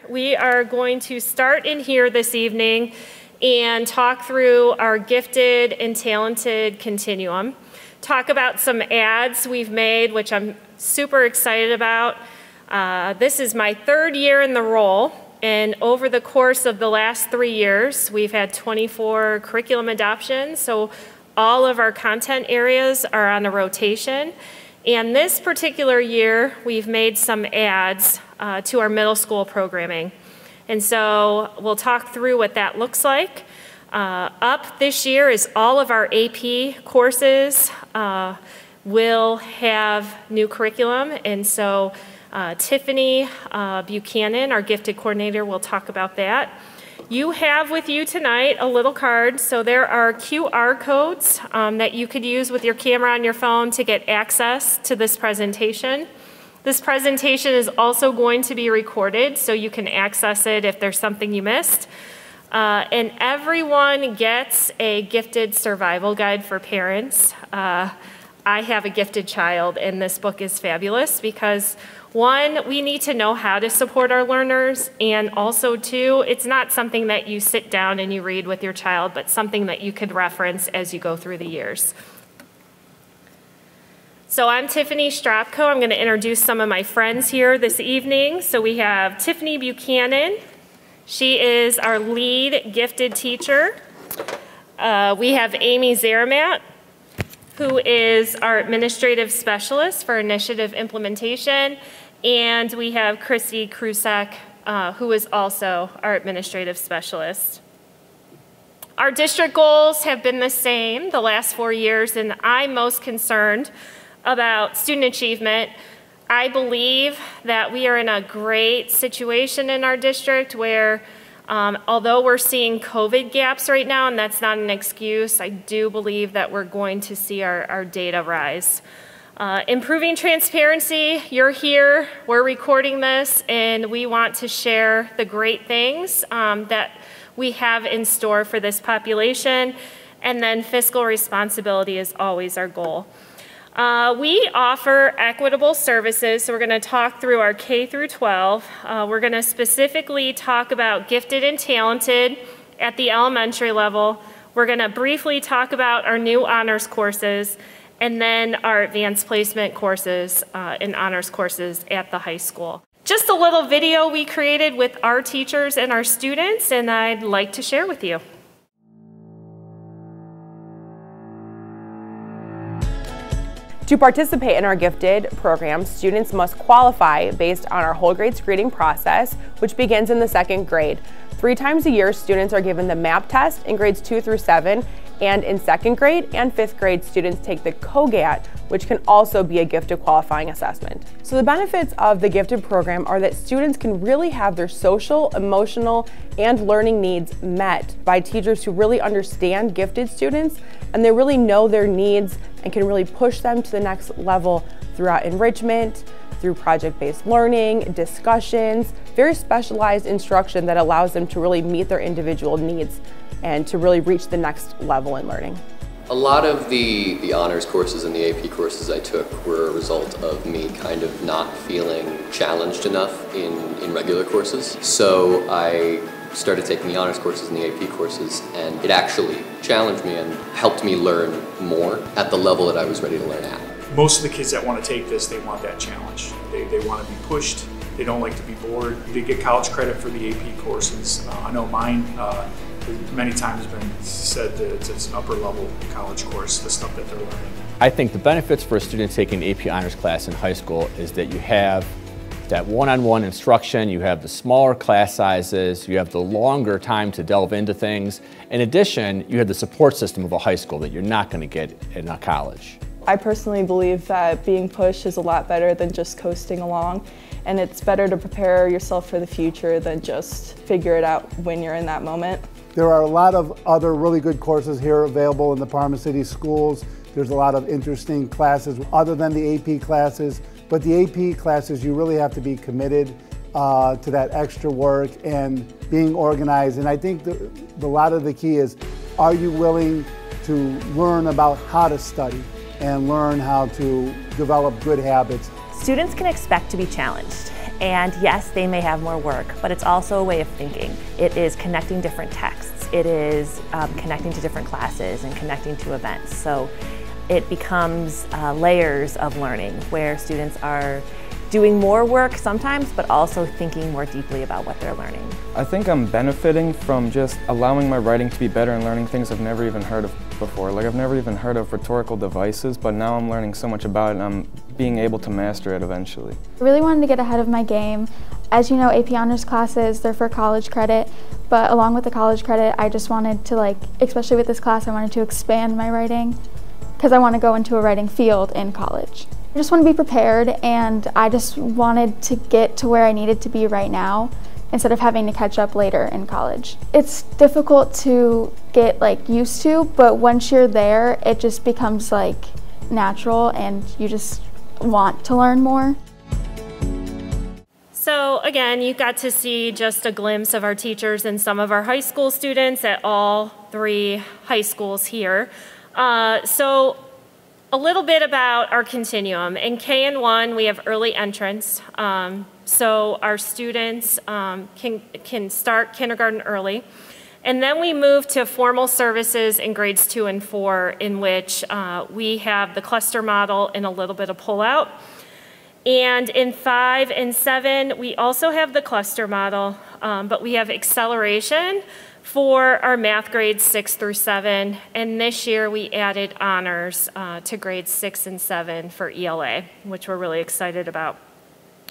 We are going to start in here this evening and talk through our gifted and talented continuum. Talk about some ads we've made, which I'm super excited about. This is my third year in the role, and over the course of the last 3 years, we've had 24 curriculum adoptions, so all of our content areas are on a rotation. And this particular year, we've made some ads to our middle school programming. And so we'll talk through what that looks like. Up this year is all of our AP courses will have new curriculum. And so Tiffany Buchanan, our gifted coordinator, will talk about that. You have with you tonight a little card, so there are QR codes that you could use with your camera on your phone to get access to this presentation. This presentation is also going to be recorded, so you can access it if there's something you missed. And everyone gets a gifted survival guide for parents. I have a gifted child, and this book is fabulous because one, we need to know how to support our learners, and also two, it's not something that you sit down and you read with your child, but something that you could reference as you go through the years. So I'm Tiffany Stropko. I'm going to introduce some of my friends here this evening. So we have Tiffany Buchanan. She is our lead gifted teacher. We have Amy Zaramat, who is our administrative specialist for initiative implementation. And we have Christy Krusek, who is also our administrative specialist. Our district goals have been the same the last 4 years, and I'm most concerned about student achievement. I believe that we are in a great situation in our district where although we're seeing COVID gaps right now, and that's not an excuse, I do believe that we're going to see our data rise. Improving transparency, you're here, we're recording this, and we want to share the great things that we have in store for this population. And then fiscal responsibility is always our goal. We offer equitable services, so we're going to talk through our K through 12. We're going to specifically talk about gifted and talented at the elementary level. We're going to briefly talk about our new honors courses, and then our advanced placement courses and honors courses at the high school. Just a little video we created with our teachers and our students, and I'd like to share with you. To participate in our gifted program, students must qualify based on our whole grade screening process, which begins in the 2nd grade. 3 times a year, students are given the MAP test in grades 2 through 7, and in 2nd grade and 5th grade, students take the COGAT, which can also be a gifted qualifying assessment. So the benefits of the gifted program are that students can really have their social, emotional, and learning needs met by teachers who really understand gifted students, and they really know their needs and can really push them to the next level throughout enrichment, through project-based learning, discussions, very specialized instruction that allows them to really meet their individual needs and to really reach the next level in learning. A lot of the honors courses and the AP courses I took were a result of me kind of not feeling challenged enough in regular courses. So I started taking the honors courses and the AP courses, and it actually challenged me and helped me learn more at the level that I was ready to learn at. Most of the kids that want to take this, they want that challenge. They want to be pushed. They don't like to be bored. They get college credit for the AP courses. I know mine many times has been said that it's an upper level college course, the stuff that they're learning. I think the benefits for a student taking an AP honors class in high school is that you have that one-on-one instruction, you have the smaller class sizes, you have the longer time to delve into things. In addition, you have the support system of a high school that you're not going to get in a college. I personally believe that being pushed is a lot better than just coasting along, and it's better to prepare yourself for the future than just figure it out when you're in that moment. There are a lot of other really good courses here available in the Parma City schools. There's a lot of interesting classes other than the AP classes, but the AP classes you really have to be committed to that extra work and being organized. And I think a lot of the key is, are you willing to learn about how to study and learn how to develop good habits? Students can expect to be challenged, And yes, they may have more work, but it's also a way of thinking. It is connecting different texts. It is connecting to different classes and connecting to events. So it becomes layers of learning where students are doing more work sometimes, but also thinking more deeply about what they're learning. I think I'm benefiting from just allowing my writing to be better and learning things I've never even heard of before. Like, I've never even heard of rhetorical devices, but now I'm learning so much about it and I'm being able to master it eventually. I really wanted to get ahead of my game. As you know, AP Honors classes, they're for college credit, but along with the college credit, I just wanted to, especially with this class, I wanted to expand my writing because I want to go into a writing field in college. I just want to be prepared, and I just wanted to get to where I needed to be right now instead of having to catch up later in college. It's difficult to get used to, but once you're there, it just becomes natural and you just want to learn more. So again, you got to see just a glimpse of our teachers and some of our high school students at all 3 high schools here. So a little bit about our continuum. In K-1, we have early entrance. So our students can start kindergarten early. And then we move to formal services in grades 2 and 4, in which we have the cluster model and a little bit of pullout. And in 5 and 7, we also have the cluster model, but we have acceleration for our math grades 6 through 7. And this year we added honors to grades 6 and 7 for ELA, which we're really excited about.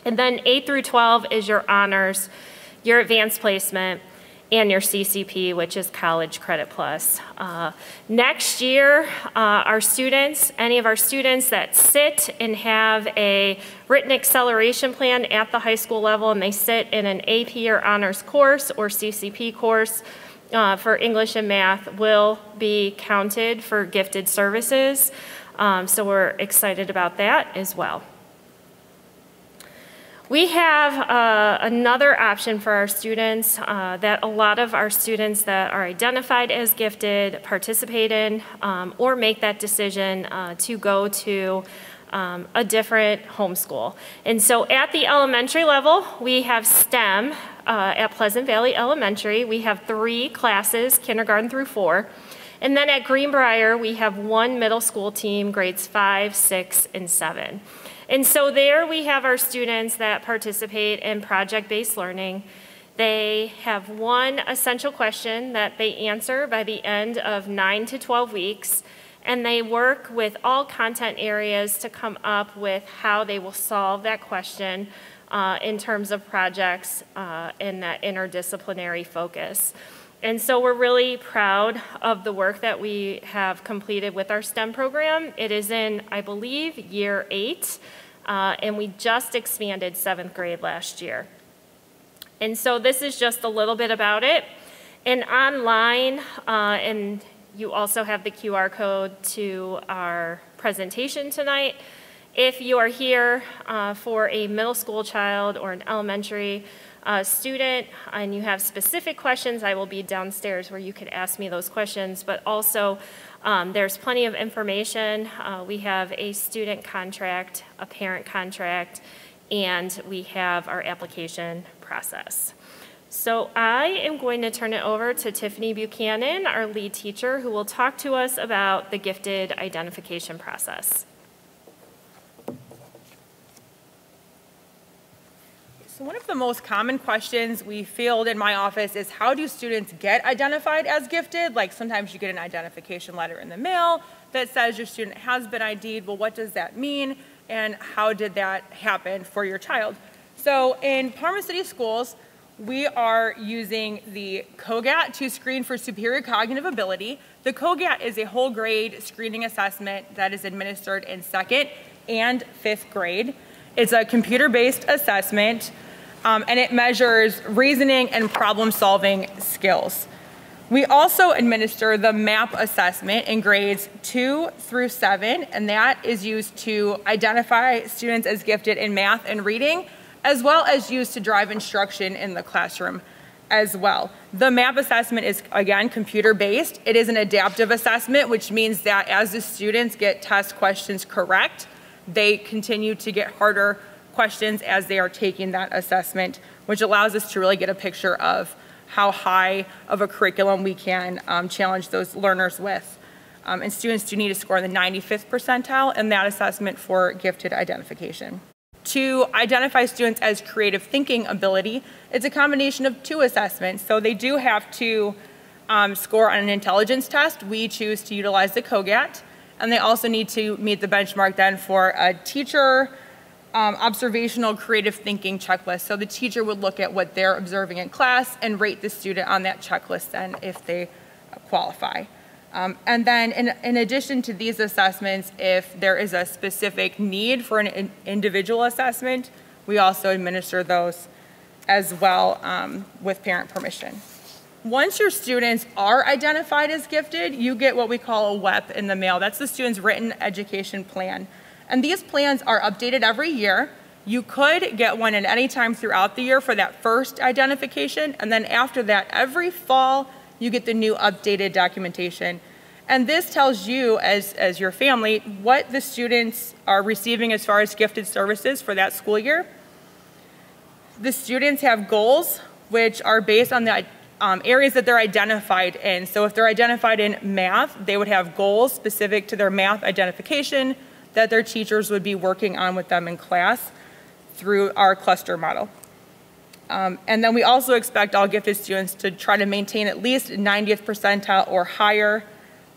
And then 8 through 12 is your honors, your advanced placement, and your CCP, which is College Credit Plus. Next year, our students, any of our students that sit and have a written acceleration plan at the high school level, and they sit in an AP or honors course or CCP course for English and math, will be counted for gifted services. So we're excited about that as well. We have another option for our students that a lot of our students that are identified as gifted participate in or make that decision to go to a different homeschool. And so at the elementary level, we have STEM at Pleasant Valley Elementary. We have 3 classes, kindergarten through 4. And then at Greenbrier, we have 1 middle school team, grades 5, 6, and 7. And so there we have our students that participate in project-based learning. They have 1 essential question that they answer by the end of 9 to 12 weeks, and they work with all content areas to come up with how they will solve that question in terms of projects and that interdisciplinary focus. And so we're really proud of the work that we have completed with our STEM program. It is in, I believe, year 8, and we just expanded 7th grade last year. And so this is just a little bit about it. And online, and you also have the QR code to our presentation tonight. If you are here for a middle school child or an elementary student and you have specific questions, I will be downstairs where you could ask me those questions, but also there's plenty of information. We have a student contract, a parent contract, and we have our application process. So I am going to turn it over to Tiffany Buchanan, our lead teacher, who will talk to us about the gifted identification process. So one of the most common questions we field in my office is, how do students get identified as gifted? Like, sometimes you get an identification letter in the mail that says your student has been ID'd. Well, what does that mean? And how did that happen for your child? So in Parma City Schools, we are using the COGAT to screen for superior cognitive ability. The COGAT is a whole grade screening assessment that is administered in 2nd and 5th grade. It's a computer-based assessment, and it measures reasoning and problem-solving skills. We also administer the MAP assessment in grades 2 through 7, and that is used to identify students as gifted in math and reading, as well as used to drive instruction in the classroom as well. The MAP assessment is, again, computer-based. It is an adaptive assessment, which means that as the students get test questions correct, they continue to get harder questions as they are taking that assessment, which allows us to really get a picture of how high of a curriculum we can challenge those learners with. And students do need to score in the 95th percentile in that assessment for gifted identification. To identify students as creative thinking ability, it's a combination of 2 assessments. So they do have to score on an intelligence test. We choose to utilize the COGAT. And they also need to meet the benchmark then for a teacher observational creative thinking checklist. So the teacher would look at what they're observing in class and rate the student on that checklist then if they qualify. And then in addition to these assessments, if there is a specific need for an individual assessment, we also administer those as well with parent permission. Once your students are identified as gifted, you get what we call a WEP in the mail. That's the student's written education plan. And these plans are updated every year. You could get one at any time throughout the year for that first identification, and then after that, every fall, you get the new updated documentation. And this tells you, as your family, what the students are receiving as far as gifted services for that school year. The students have goals, which are based on the areas that they're identified in. So if they're identified in math, they would have goals specific to their math identification that their teachers would be working on with them in class through our cluster model. And then we also expect all gifted students to try to maintain at least 90th percentile or higher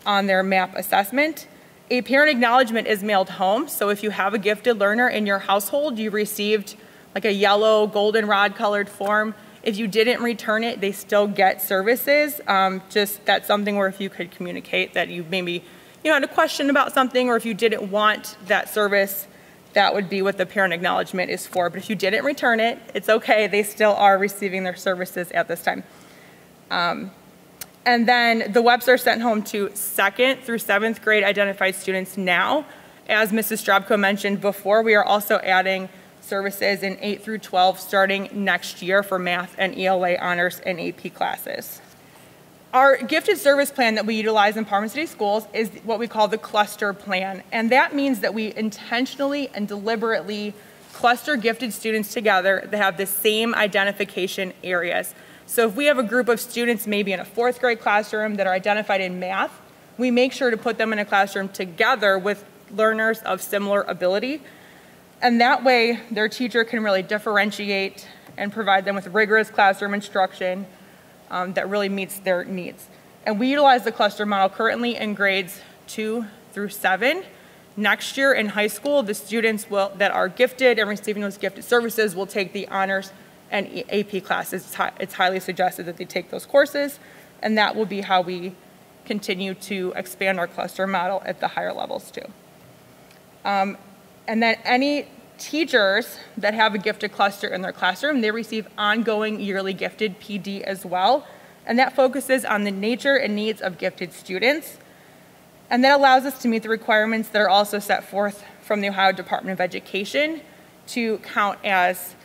on their MAP assessment. A parent acknowledgement is mailed home. So if you have a gifted learner in your household, you received like a yellow goldenrod colored form. If you didn't return it, they still get services. Just that's something where if you could communicate that you maybe had a question about something, or if you didn't want that service, that would be what the parent acknowledgement is for. But if you didn't return it, it's okay. They still are receiving their services at this time. And then the WEPs are sent home to 2nd through 7th grade identified students now. As Mrs. Strobko mentioned before, we are also adding services in 8 through 12 starting next year for math and ELA honors and AP classes. Our gifted service plan that we utilize in Parma City Schools is what we call the cluster plan. And that means that we intentionally and deliberately cluster gifted students together that have the same identification areas. So if we have a group of students maybe in a 4th grade classroom that are identified in math, we make sure to put them in a classroom together with learners of similar ability. And that way their teacher can really differentiate and provide them with rigorous classroom instruction that really meets their needs. And we utilize the cluster model currently in grades 2 through 7. Next year in high school, the students that are gifted and receiving those gifted services will take the honors and AP classes. It's highly suggested that they take those courses, and that will be how we continue to expand our cluster model at the higher levels too. And then any teachers that have a gifted cluster in their classroom, they receive ongoing yearly gifted PD as well. And that focuses on the nature and needs of gifted students. And that allows us to meet the requirements that are also set forth from the Ohio Department of Education to count as,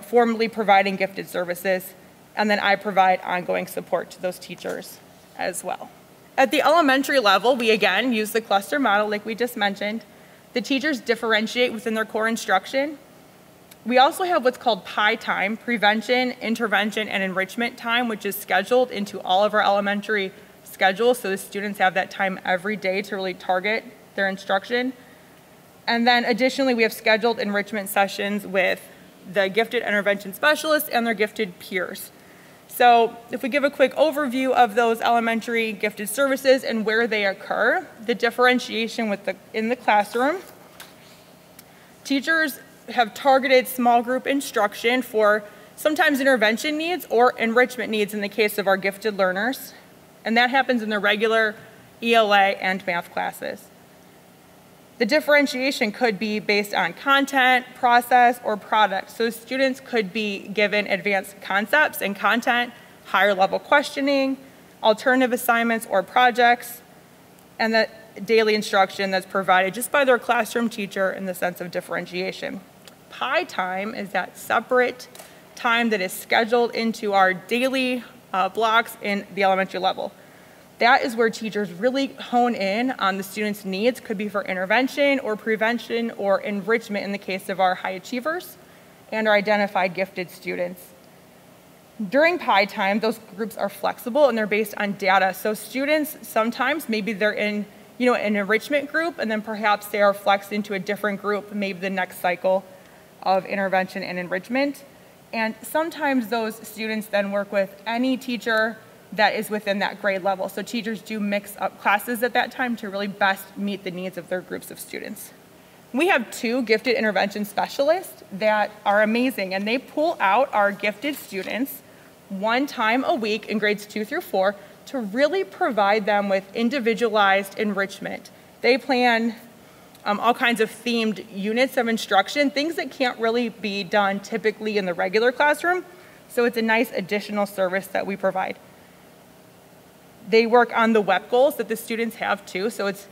formally providing gifted services. And then I provide ongoing support to those teachers as well. At the elementary level, we again use the cluster model like we just mentioned. The teachers differentiate within their core instruction. We also have what's called PI time, prevention, intervention, and enrichment time, which is scheduled into all of our elementary schedules, so the students have that time every day to really target their instruction. And then additionally, we have scheduled enrichment sessions with the gifted intervention specialists and their gifted peers. So if we give a quick overview of those elementary gifted services and where they occur, the differentiation in the classroom, teachers have targeted small group instruction for sometimes intervention needs or enrichment needs in the case of our gifted learners. And that happens in the regular ELA and math classes. The differentiation could be based on content, process, or product. So students could be given advanced concepts and content, higher level questioning, alternative assignments or projects, and the daily instruction that's provided just by their classroom teacher in the sense of differentiation. PI time is that separate time that is scheduled into our daily blocks in the elementary level. That is where teachers really hone in on the students' needs. Could be for intervention or prevention or enrichment in the case of our high achievers and our identified gifted students. During Pi time, those groups are flexible and they're based on data. So students, sometimes maybe they're in an enrichment group, and then perhaps they are flexed into a different group, maybe the next cycle of intervention and enrichment. And sometimes those students then work with any teacher that is within that grade level. So teachers do mix up classes at that time to really best meet the needs of their groups of students. We have 2 gifted intervention specialists that are amazing, and they pull out our gifted students 1 time a week in grades 2 through 4 to really provide them with individualized enrichment. They plan all kinds of themed units of instruction, things that can't really be done typically in the regular classroom. So it's a nice additional service that we provide. They work on the WEP goals that the students have too, so it's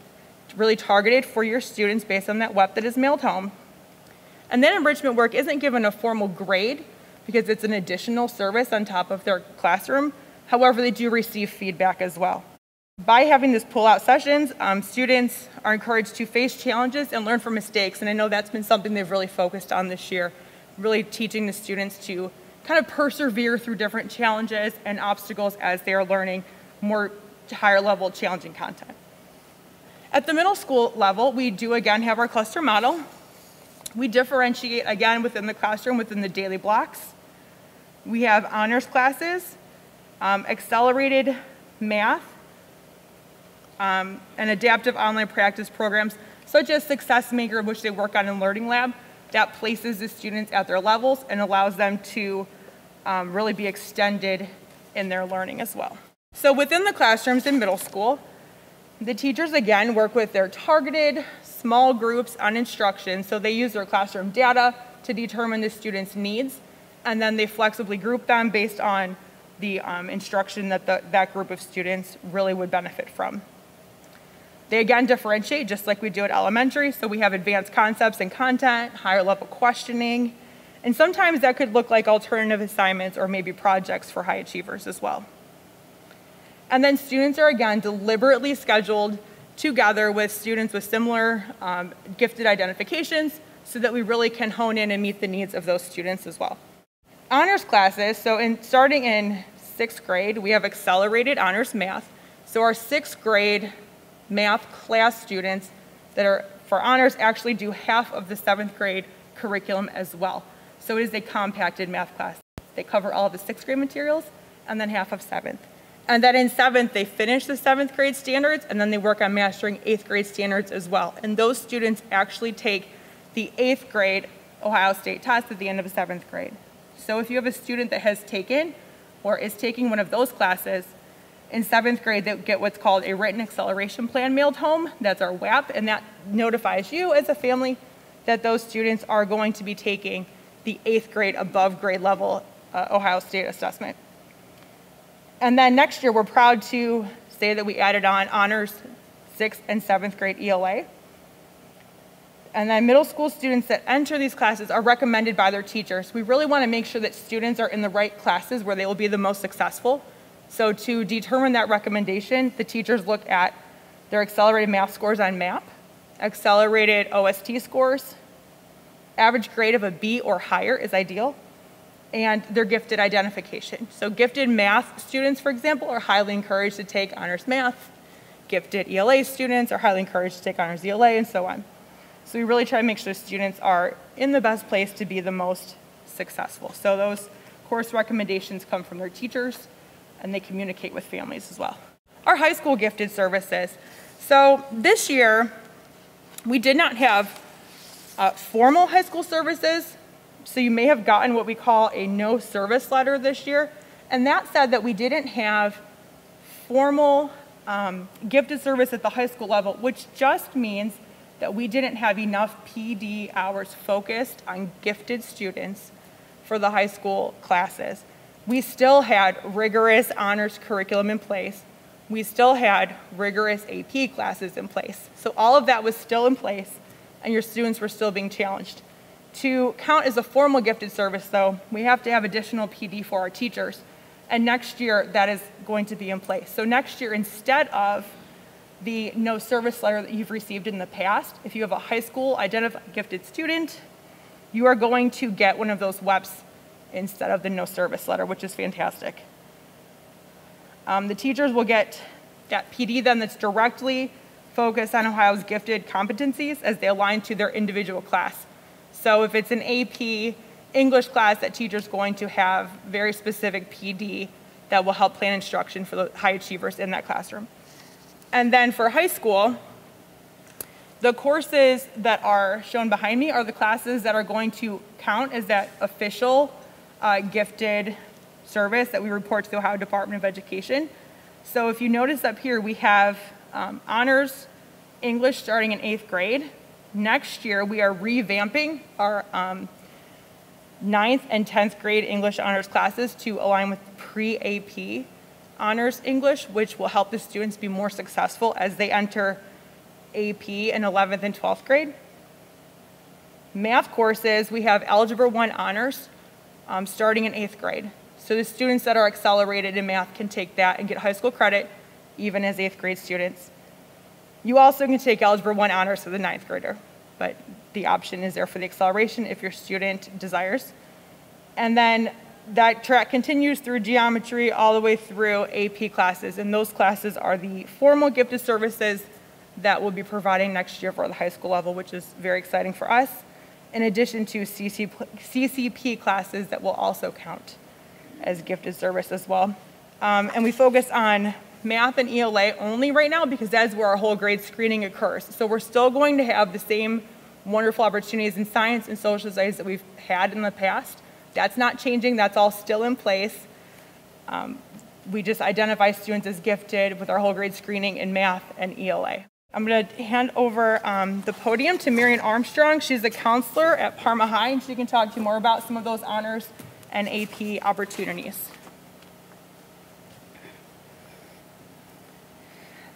really targeted for your students based on that WEP that is mailed home. And then enrichment work isn't given a formal grade because it's an additional service on top of their classroom. However, they do receive feedback as well. By having this pull-out sessions, students are encouraged to face challenges and learn from mistakes, and I know that's been something they've really focused on this year, really teaching the students to kind of persevere through different challenges and obstacles as they are learning more higher level challenging content. At the middle school level, we do again have our cluster model. We differentiate again within the classroom, within the daily blocks. We have honors classes, accelerated math, and adaptive online practice programs such as Success Maker, which they work on in Learning Lab, that places the students at their levels and allows them to really be extended in their learning as well. So within the classrooms in middle school, the teachers again work with their targeted small groups on instruction. So they use their classroom data to determine the students' needs, and then they flexibly group them based on the instruction that that group of students really would benefit from. They again differentiate just like we do at elementary. So we have advanced concepts and content, higher level questioning, and sometimes that could look like alternative assignments or maybe projects for high achievers as well. And then students are again deliberately scheduled together with students with similar gifted identifications so that we really can hone in and meet the needs of those students as well. Honors classes, so starting in 6th grade, we have accelerated honors math. So our 6th grade math class students that are for honors actually do half of the 7th grade curriculum as well. So it is a compacted math class. They cover all of the 6th grade materials and then half of 7th. And then in 7th, they finish the 7th grade standards, and then they work on mastering 8th grade standards as well. And those students actually take the 8th grade Ohio State test at the end of the 7th grade. So if you have a student that has taken or is taking one of those classes, in 7th grade, they get what's called a written acceleration plan mailed home. That's our WAP, and that notifies you as a family that those students are going to be taking the 8th grade above grade level Ohio State assessment. And then next year, we're proud to say that we added on honors 6th and 7th grade ELA. And then middle school students that enter these classes are recommended by their teachers. We really want to make sure that students are in the right classes where they will be the most successful. So to determine that recommendation, the teachers look at their accelerated math scores on MAP, accelerated OST scores, average grade of a B or higher is ideal, and their gifted identification. So gifted math students, for example, are highly encouraged to take honors math. Gifted ELA students are highly encouraged to take honors ELA, and so on. So we really try to make sure students are in the best place to be the most successful. So those course recommendations come from their teachers, and they communicate with families as well. Our high school gifted services. So this year, we did not have formal high school services. So you may have gotten what we call a no service letter this year. And that said that we didn't have formal gifted service at the high school level, which just means that we didn't have enough PD hours focused on gifted students for the high school classes. We still had rigorous honors curriculum in place. We still had rigorous AP classes in place. So all of that was still in place, and your students were still being challenged. To count as a formal gifted service, though, we have to have additional PD for our teachers. And next year, that is going to be in place. So next year, instead of the no service letter that you've received in the past, if you have a high school identified gifted student, you are going to get one of those WEPs instead of the no service letter, which is fantastic. The teachers will get that PD then that's directly focused on Ohio's gifted competencies as they align to their individual class. So if it's an AP English class, that teacher's going to have very specific PD that will help plan instruction for the high achievers in that classroom. And then for high school, the courses that are shown behind me are the classes that are going to count as that official gifted service that we report to the Ohio Department of Education. So if you notice up here, we have honors English starting in 8th grade. Next year, we are revamping our 9th and 10th grade English honors classes to align with pre-AP honors English, which will help the students be more successful as they enter AP in 11th and 12th grade. Math courses, we have Algebra 1 honors starting in 8th grade. So the students that are accelerated in math can take that and get high school credit, even as 8th grade students. You also can take Algebra 1 honors for the 9th grader, but the option is there for the acceleration if your student desires. And then that track continues through geometry all the way through AP classes, and those classes are the formal gifted services that we'll be providing next year for the high school level, which is very exciting for us, in addition to CCP classes that will also count as gifted service as well. And we focus on math and ELA only right now because that's where our whole grade screening occurs. So we're still going to have the same wonderful opportunities in science and social studies that we've had in the past. That's not changing, that's all still in place. We just identify students as gifted with our whole grade screening in math and ELA. I'm going to hand over the podium to Marian Armstrong. She's a counselor at Parma High, and she can talk to you more about some of those honors and AP opportunities.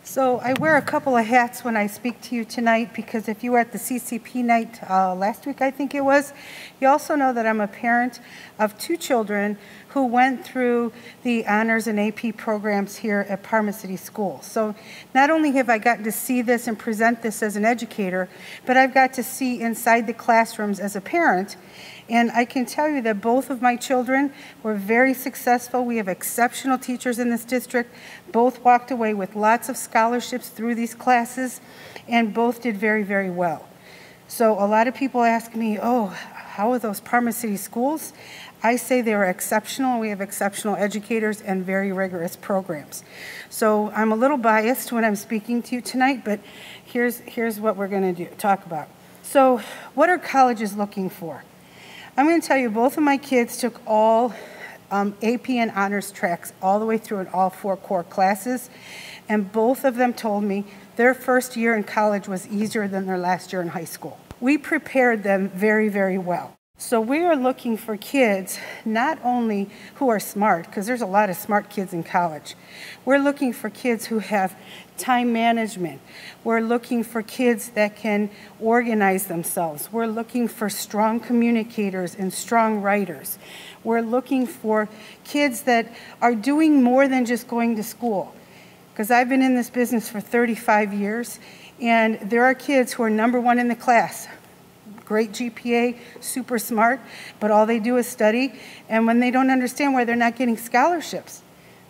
So I wear a couple of hats when I speak to you tonight because if you were at the CCP night last week, I think it was, you also know that I'm a parent of 2 children who went through the honors and AP programs here at Parma City School. So not only have I gotten to see this and present this as an educator, but I've got to see inside the classrooms as a parent. And I can tell you that both of my children were very successful. We have exceptional teachers in this district. Both walked away with lots of scholarships through these classes, and both did very, very well. So a lot of people ask me, oh, how are those Parma City schools? I say they are exceptional. We have exceptional educators and very rigorous programs. So I'm a little biased when I'm speaking to you tonight, but here's what we're going to talk about. So what are colleges looking for? I'm going to tell you, both of my kids took all AP and honors tracks all the way through in all 4 core classes, and both of them told me their first year in college was easier than their last year in high school. We prepared them very, very well. So we are looking for kids not only who are smart, because there's a lot of smart kids in college. We're looking for kids who have time management. We're looking for kids that can organize themselves. We're looking for strong communicators and strong writers. We're looking for kids that are doing more than just going to school. Because I've been in this business for 35 years, and there are kids who are #1 in the class. Great GPA, super smart, but all they do is study, and when they don't understand why they're not getting scholarships,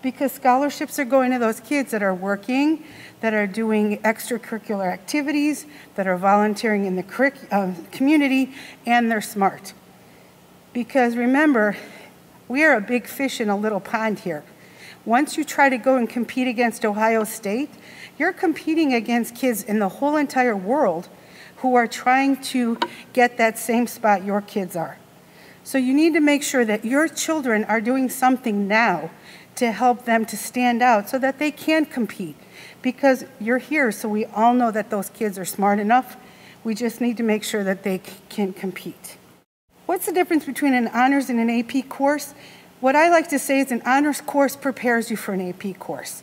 because scholarships are going to those kids that are working, that are doing extracurricular activities, that are volunteering in the community, and they're smart. Because remember, we are a big fish in a little pond here. Once you try to go and compete against Ohio State, you're competing against kids in the whole entire world who are trying to get that same spot your kids are. So you need to make sure that your children are doing something now to help them to stand out so that they can compete. Because you're here, so we all know that those kids are smart enough. We just need to make sure that they can compete. What's the difference between an honors and an AP course? What I like to say is an honors course prepares you for an AP course.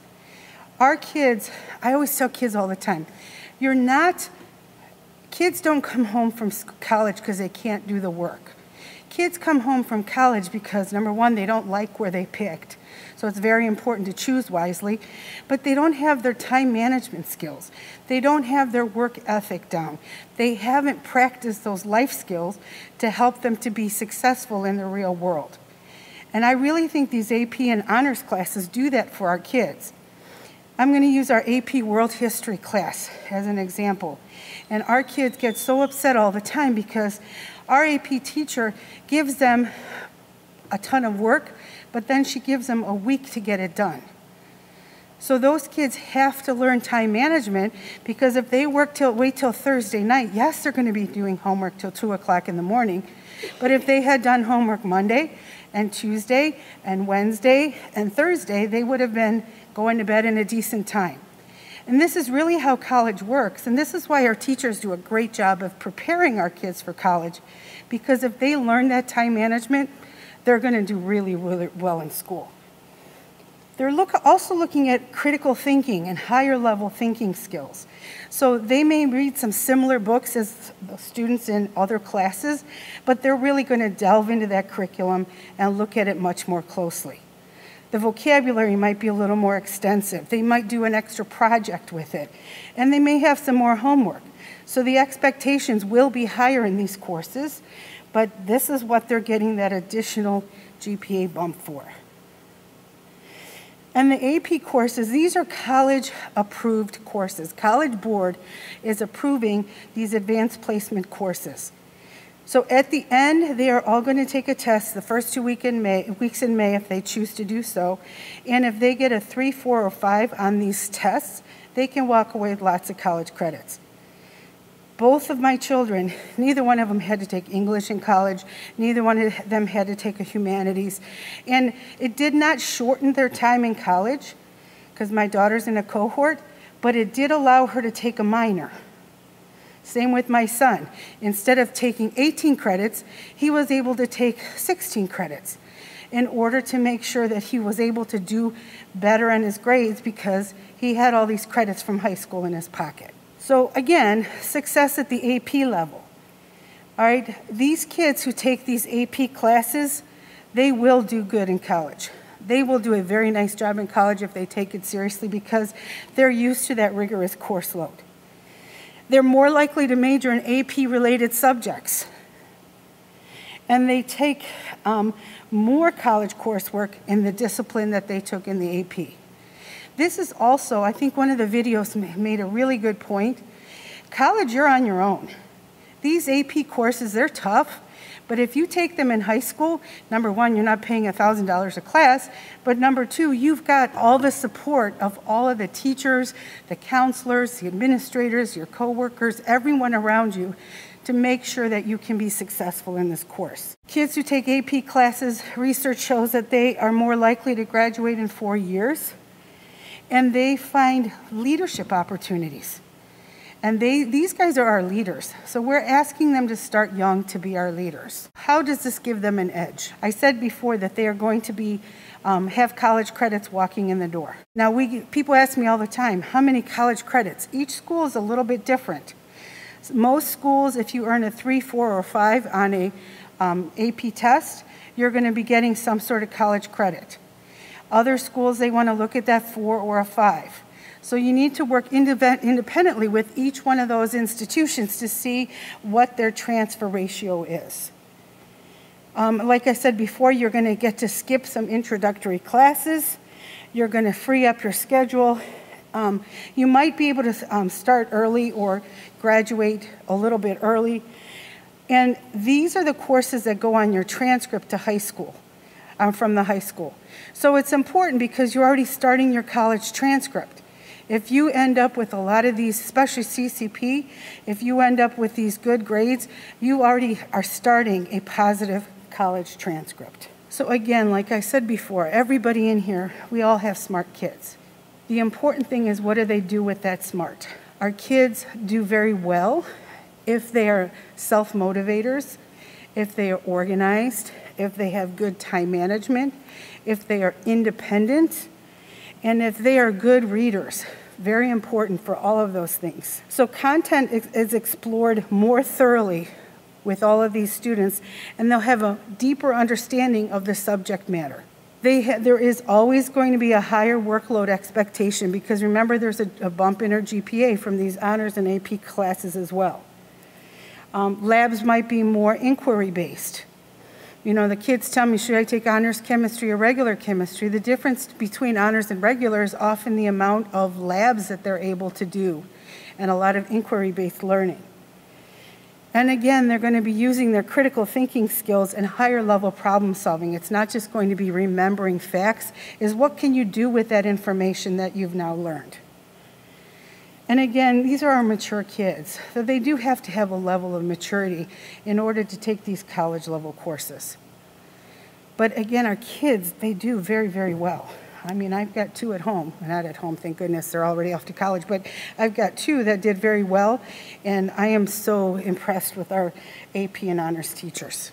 Our kids, I always tell kids all the time, kids don't come home from college because they can't do the work. Kids come home from college because, number one, they don't like where they picked. So it's very important to choose wisely. But they don't have their time management skills. They don't have their work ethic down. They haven't practiced those life skills to help them to be successful in the real world. And I really think these AP and honors classes do that for our kids. I'm going to use our AP World History class as an example. And our kids get so upset all the time because our AP teacher gives them a ton of work, but then she gives them a week to get it done. So those kids have to learn time management, because if they wait till Thursday night, yes, they're going to be doing homework till 2 o'clock in the morning. But if they had done homework Monday and Tuesday and Wednesday and Thursday, they would have been going to bed in a decent time. And this is really how college works. And this is why our teachers do a great job of preparing our kids for college. Because if they learn that time management, they're going to do really, really well in school. They're also looking at critical thinking and higher level thinking skills. So they may read some similar books as the students in other classes, but they're really going to delve into that curriculum and look at it much more closely. The vocabulary might be a little more extensive. They might do an extra project with it, and they may have some more homework. So the expectations will be higher in these courses, but this is what they're getting that additional GPA bump for. And the AP courses, these are college-approved courses. College Board is approving these advanced placement courses. So at the end, they are all going to take a test the first 2 weeks in May if they choose to do so. And if they get a 3, 4, or 5 on these tests, they can walk away with lots of college credits. Both of my children, neither one of them had to take English in college. Neither one of them had to take a humanities. And it did not shorten their time in college, because my daughter's in a cohort, but it did allow her to take a minor. Same with my son. Instead of taking 18 credits, he was able to take 16 credits in order to make sure that he was able to do better in his grades, because he had all these credits from high school in his pocket. So again, success at the AP level. All right, these kids who take these AP classes, they will do good in college. They will do a very nice job in college if they take it seriously, because they're used to that rigorous course load. They're more likely to major in AP-related subjects. And they take more college coursework in the discipline that they took in the AP. This is also, I think one of the videos made a really good point. College, you're on your own. These AP courses, they're tough, but if you take them in high school, number one, you're not paying $1,000 a class, but number two, you've got all the support of all of the teachers, the counselors, the administrators, your coworkers, everyone around you to make sure that you can be successful in this course. Kids who take AP classes, research shows that they are more likely to graduate in 4 years, and they find leadership opportunities. And these guys are our leaders. So we're asking them to start young to be our leaders. How does this give them an edge? I said before that they are going to be have college credits walking in the door. Now, people ask me all the time, how many college credits? Each school is a little bit different. Most schools, if you earn a 3, 4, or 5 on a AP test, you're going to be getting some sort of college credit. Other schools, they want to look at that 4 or a 5. So you need to work independently with each one of those institutions to see what their transfer ratio is. Like I said before, you're going to get to skip some introductory classes. You're going to free up your schedule. You might be able to start early or graduate a little bit early. And these are the courses that go on your transcript to high school, from the high school. So it's important because you're already starting your college transcript. If you end up with a lot of these, especially CCP, if you end up with these good grades, you already are starting a positive college transcript. So again, like I said before, everybody in here, we all have smart kids. The important thing is, what do they do with that smart? Our kids do very well if they are self-motivators, if they are organized, if they have good time management, if they are independent, and if they are good readers. Very important for all of those things. So content is explored more thoroughly with all of these students, and they'll have a deeper understanding of the subject matter. There is always going to be a higher workload expectation because remember there's a bump in our GPA from these honors and AP classes as well. Labs might be more inquiry-based. You know, the kids tell me, should I take honors chemistry or regular chemistry? The difference between honors and regular is often the amount of labs that they're able to do and a lot of inquiry-based learning. And again, they're going to be using their critical thinking skills and higher level problem solving. It's not just going to be remembering facts, is what can you do with that information that you've now learned? And again, these are our mature kids, so they do have to have a level of maturity in order to take these college level courses. But again, our kids, they do very, very well. I mean, I've got 2 at home, not at home, thank goodness, they're already off to college, but I've got 2 that did very well, and I am so impressed with our AP and honors teachers.